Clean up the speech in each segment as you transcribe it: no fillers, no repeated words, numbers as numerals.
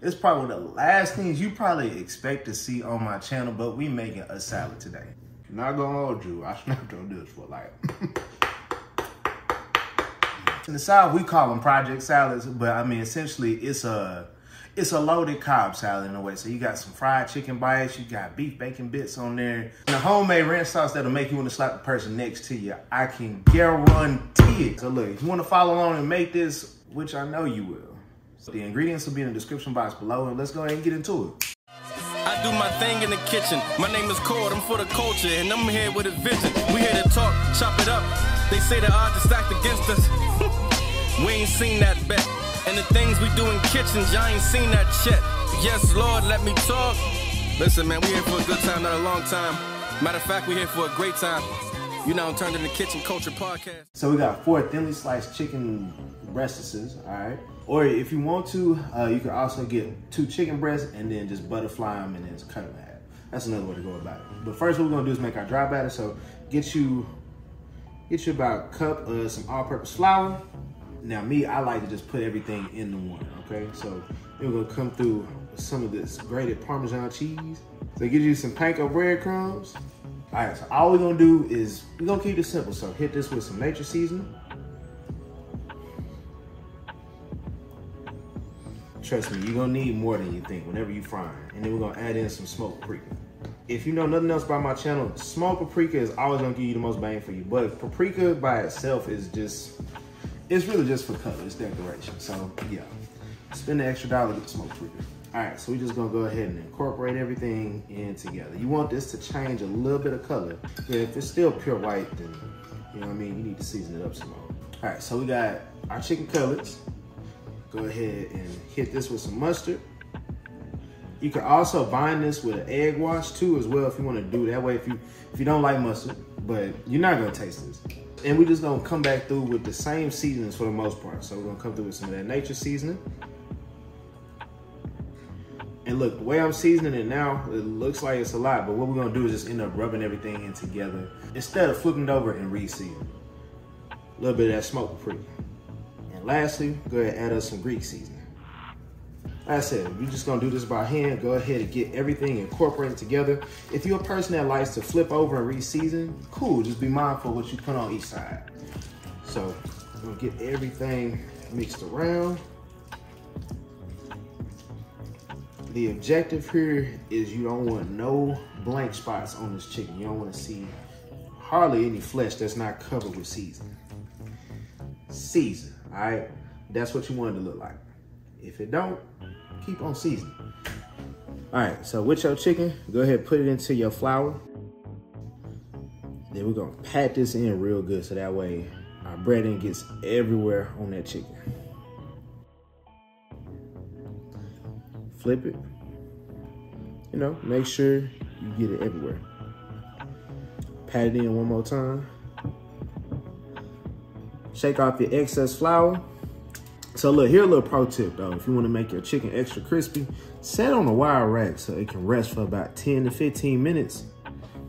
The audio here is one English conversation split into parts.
It's probably one of the last things you probably expect to see on my channel, but we making a salad today. Not gonna hold you, I snapped on this for like. In the South, we call them project salads, but I mean, essentially it's a loaded Cobb salad in a way. So you got some fried chicken bites, you got beef bacon bits on there, and a homemade ranch sauce that'll make you want to slap the person next to you. I can guarantee it. So look, if you want to follow along and make this, which I know you will, so the ingredients will be in the description box below, and let's go ahead and get into it. I do my thing in the kitchen. My name is Cord, I'm for the culture, and I'm here with a vision. We here to talk, chop it up. They say the odds are stacked against us. We ain't seen that bet. And the things we do in kitchens, y'all ain't seen that shit. Yes, Lord, let me talk. Listen, man, we here for a good time, not a long time. Matter of fact, we here for a great time. You now turned into Kitchen Culture Podcast. So we got 4 thinly sliced chicken breasts, all right? Or if you want to, you can also get 2 chicken breasts and then just butterfly them and then just cut them in half. That's another way to go about it. But first, what we're gonna do is make our dry batter. So get you about a cup of some all-purpose flour. Now me, I like to just put everything in the one, okay? So then we're gonna come through some of this grated Parmesan cheese. So get you some Panko Breadcrumbs. All right, so all we're gonna do is, we're gonna keep it simple. So hit this with some nature seasoning. Trust me, you're gonna need more than you think whenever you frying. And then we're gonna add in some smoked paprika. If you know nothing else about my channel, smoked paprika is always gonna give you the most bang for you. But paprika by itself is just, it's really just for color, it's decoration. So yeah, spend the extra dollar to get smoked paprika. All right, so we're just gonna go ahead and incorporate everything in together. You want this to change a little bit of color. Yeah, if it's still pure white, then you know what I mean, you need to season it up some more. All right, so we got our chicken cutlets. Go ahead and hit this with some mustard. You can also bind this with an egg wash too as well if you want to do it that way, if you don't like mustard, but you're not gonna taste this. And we're just gonna come back through with the same seasonings for the most part. So we're gonna come through with some of that nature seasoning. And look, the way I'm seasoning it now, it looks like it's a lot, but what we're gonna do is just end up rubbing everything in together instead of flipping it over and re-seasoning. A little bit of that smoked paprika. And lastly, go ahead and add us some Greek seasoning. Like I said, we're just gonna do this by hand. Go ahead and get everything incorporated together. If you're a person that likes to flip over and re-season, cool, just be mindful of what you put on each side. So we're gonna get everything mixed around. The objective here is you don't want no blank spots on this chicken. You don't wanna see hardly any flesh that's not covered with seasoning. Season, all right? That's what you want it to look like. If it don't, keep on seasoning. All right, so with your chicken, go ahead and put it into your flour. Then we're gonna pat this in real good so that way our breading gets everywhere on that chicken. Flip it. You know, make sure you get it everywhere. Pat it in one more time. Shake off your excess flour. So look, here a little pro tip though. If you want to make your chicken extra crispy, set it on a wire rack so it can rest for about 10 to 15 minutes.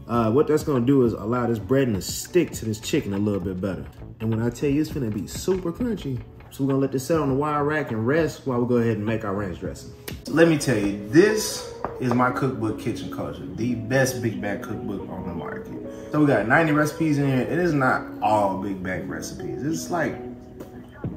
What that's gonna do is allow this breading to stick to this chicken a little bit better. And when I tell you it's gonna be super crunchy, so we're gonna let this set on the wire rack and rest while we go ahead and make our ranch dressing. Let me tell you, this is my cookbook, Kitchen Culture, the best big bag cookbook on the market. So we got 90 recipes in here. It is not all big bag recipes. It's like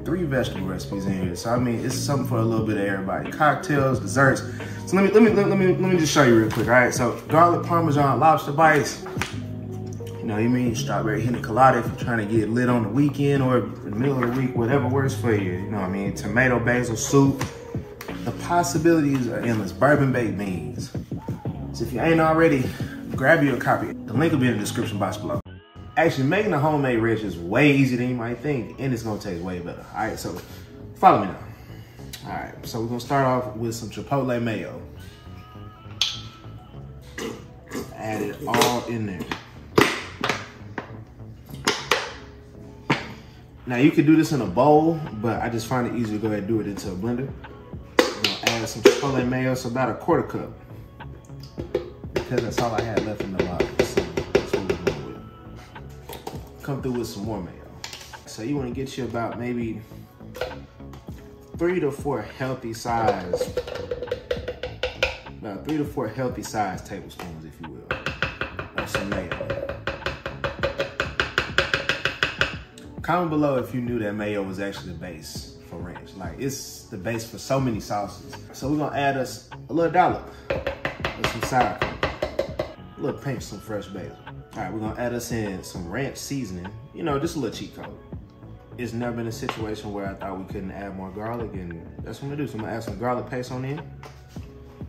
3 vegetable recipes in here. So I mean, it's something for a little bit of everybody. Cocktails, desserts. So let me just show you real quick. All right, so garlic parmesan lobster bites. You know, you mean strawberry pina colada if you're trying to get lit on the weekend or in the middle of the week, whatever works for you. You know what I mean? Tomato basil soup. The possibilities are endless. Bourbon baked beans. So if you ain't already, grab you a copy. The link will be in the description box below. Actually, making a homemade ranch is way easier than you might think, and it's gonna taste way better. All right, so follow me now. All right, so we're gonna start off with some Chipotle mayo. Add it all in there. Now you could do this in a bowl, but I just find it easier to go ahead and do it into a blender. I'm gonna add some Chipotle mayo, so about a 1/4 cup. Because that's all I had left in the bottle. So that's what we're going with. Come through with some more mayo. So you wanna get you about maybe 3 to 4 healthy size about 3 to 4 healthy sized tablespoons, if you will, of some mayo. Comment below if you knew that mayo was actually the base for ranch. Like, it's the base for so many sauces. So we're gonna add us a little dollop of some sour cream, a little pinch of some fresh basil. All right, we're gonna add us in some ranch seasoning, you know, just a little cheat code. It's never been a situation where I thought we couldn't add more garlic, and that's what I'm gonna do. So I'm gonna add some garlic paste on in.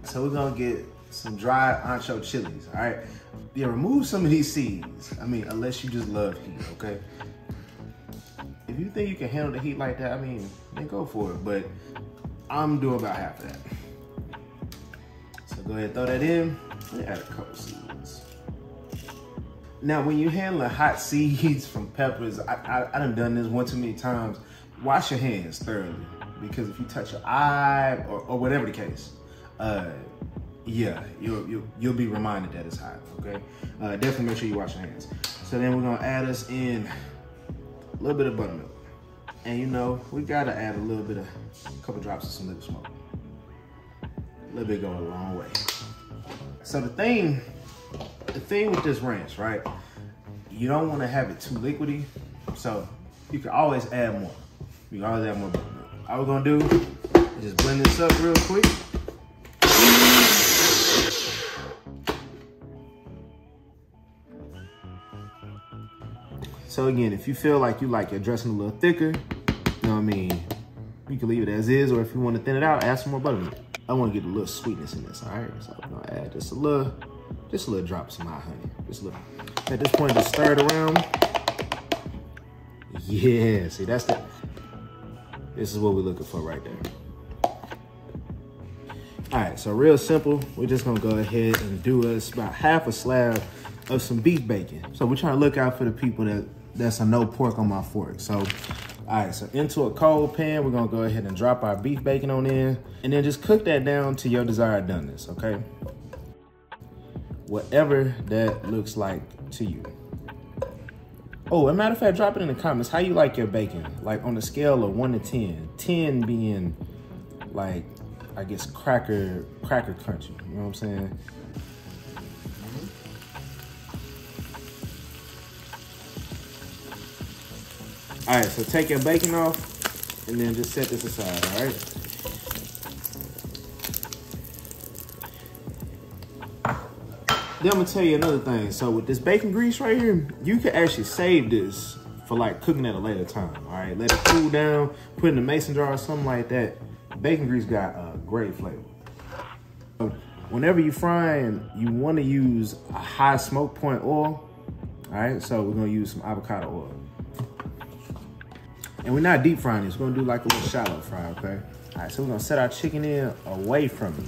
So we're gonna get some dried ancho chilies, all right? Yeah, remove some of these seeds. I mean, unless you just love heat, okay? If you think you can handle the heat like that, I mean, then go for it, but I'm doing about half of that. So go ahead and throw that in, and add a couple seeds. Now, when you're handling hot seeds from peppers, I done this one too many times. Wash your hands thoroughly, because if you touch your eye or whatever the case, yeah, you'll be reminded that it's hot. Okay, definitely make sure you wash your hands. So then we're gonna add us in a little bit of buttermilk, and you know we gotta add a couple drops of some liquid smoke. A little bit goes a long way. So the thing with this ranch, right? You don't want to have it too liquidy, so you can always add more. You can always add more buttermilk. All we're gonna do is just blend this up real quick. So again, if you feel like you like your dressing a little thicker, you know what I mean, you can leave it as is, or if you want to thin it out, add some more buttermilk. I want to get a little sweetness in this, all right? So I'm gonna add just a little drop of some hot honey, just a little. At this point, just stir it around. Yeah, see, this is what we're looking for right there. All right, so real simple. We're just gonna go ahead and do us about half a slab of some beef bacon. So we're trying to look out for the people that's a no pork on my fork. So, all right, so into a cold pan, we're gonna go ahead and drop our beef bacon on in, and then just cook that down to your desired doneness, okay? Whatever that looks like to you. Oh, as a matter of fact, drop it in the comments. How you like your bacon? Like on a scale of 1 to 10. 10 being like, I guess cracker crunchy. You know what I'm saying? All right, so take your bacon off and then just set this aside, all right? Then I'm gonna tell you another thing. So with this bacon grease right here, you can actually save this for like cooking at a later time, all right? Let it cool down, put it in a mason jar or something like that. Bacon grease got a great flavor. So whenever you're frying, you wanna use a high smoke point oil, all right? So we're gonna use some avocado oil. And we're not deep frying this, we're gonna do like a little shallow fry, okay? All right, so we're gonna set our chicken in away from it.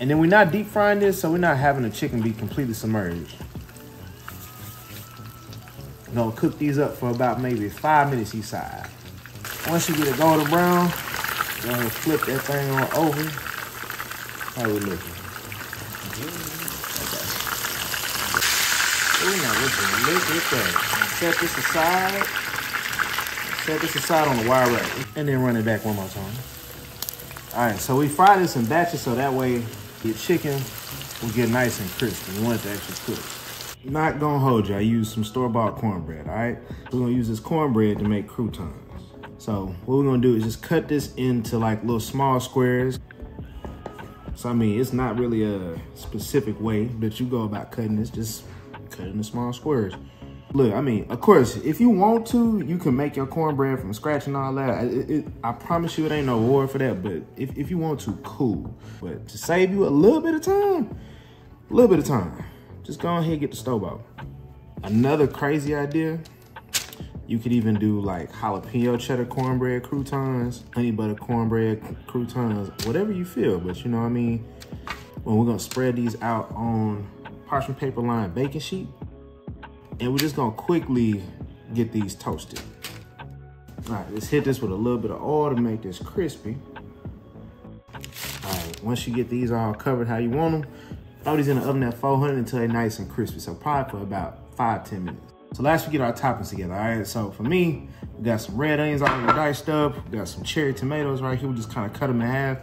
And then we're not deep frying this, so we're not having the chicken be completely submerged. We're gonna cook these up for about maybe 5 minutes each side. Once you get it golden brown, go ahead and flip that thing on over. How we looking? Okay. Ooh, now look at that. Set this aside. Set this aside on the wire rack, and then run it back one more time. All right, so we fry this in batches so that way your chicken will get nice and crispy. We want it to actually cook. Not gonna hold you, I use some store-bought cornbread, all right? We're gonna use this cornbread to make croutons. So what we're gonna do is just cut this into like little small squares. So I mean, it's not really a specific way that you go about cutting this, just cut it into small squares. Look, I mean, of course, if you want to, you can make your cornbread from scratch and all that. I promise you it ain't no reward for that, but if you want to, cool. But to save you a little bit of time, just go ahead and get the stove out. Another crazy idea, you could even do like jalapeno cheddar cornbread croutons, honey butter cornbread croutons, whatever you feel, but you know what I mean? Well, we're gonna spread these out on parchment paper lined baking sheet. And we're just gonna quickly get these toasted. All right, let's hit this with a little bit of oil to make this crispy. All right, once you get these all covered how you want them, throw these in the oven at 400 until they're nice and crispy. So probably for about 5-10 minutes. So last we get our toppings together, all right? So for me, we got some red onions already diced up. We got some cherry tomatoes right here. We just kind of cut them in half.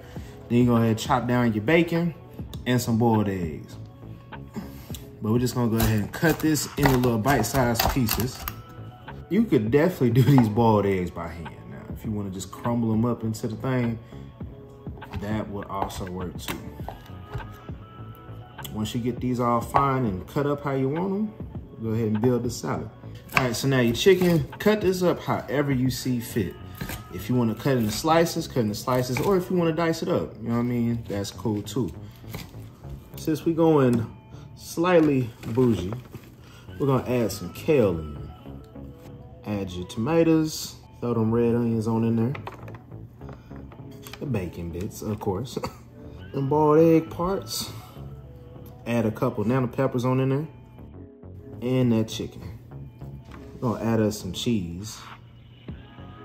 Then you go ahead and chop down your bacon. and some boiled eggs. But we're just gonna go ahead and cut this into little bite-sized pieces. You could definitely do these boiled eggs by hand. Now, if you wanna just crumble them up into the thing, that would also work too. Once you get these all fine and cut up how you want them, go ahead and build the salad. All right, so now your chicken, cut this up however you see fit. If you want to cut into slices, cut into slices, or if you want to dice it up, you know what I mean? That's cool too. Since we're going slightly bougie, we're gonna add some kale in. Add your tomatoes, throw them red onions on in there. The bacon bits, of course. And boiled egg parts. Add a couple nano peppers on in there. And that chicken. We're gonna add us some cheese.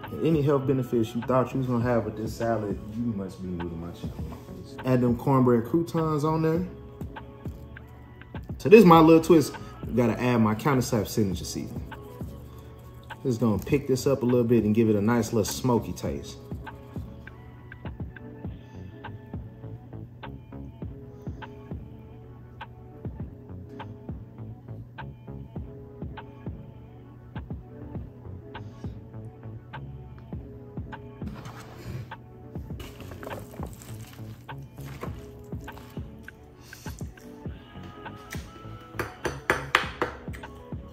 And any health benefits you thought you was gonna have with this salad, you must be new to my channel. Add them cornbread croutons on there. So this is my little twist. Gotta add my countertop signature seasoning. Just gonna pick this up a little bit and give it a nice little smoky taste.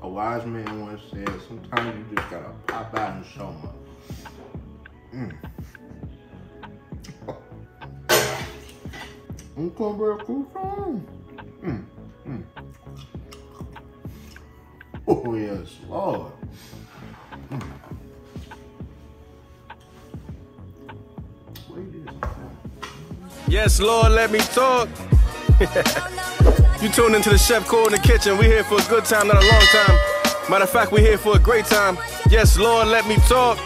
A wise man once said, sometimes you just gotta pop out and show them. Cornbread croutons. Oh yes, Lord. Yes, Lord, let me talk. You tuned into the Chef Core in the kitchen. We here for a good time, not a long time. Matter of fact, we here for a great time. Yes, Lord, let me talk.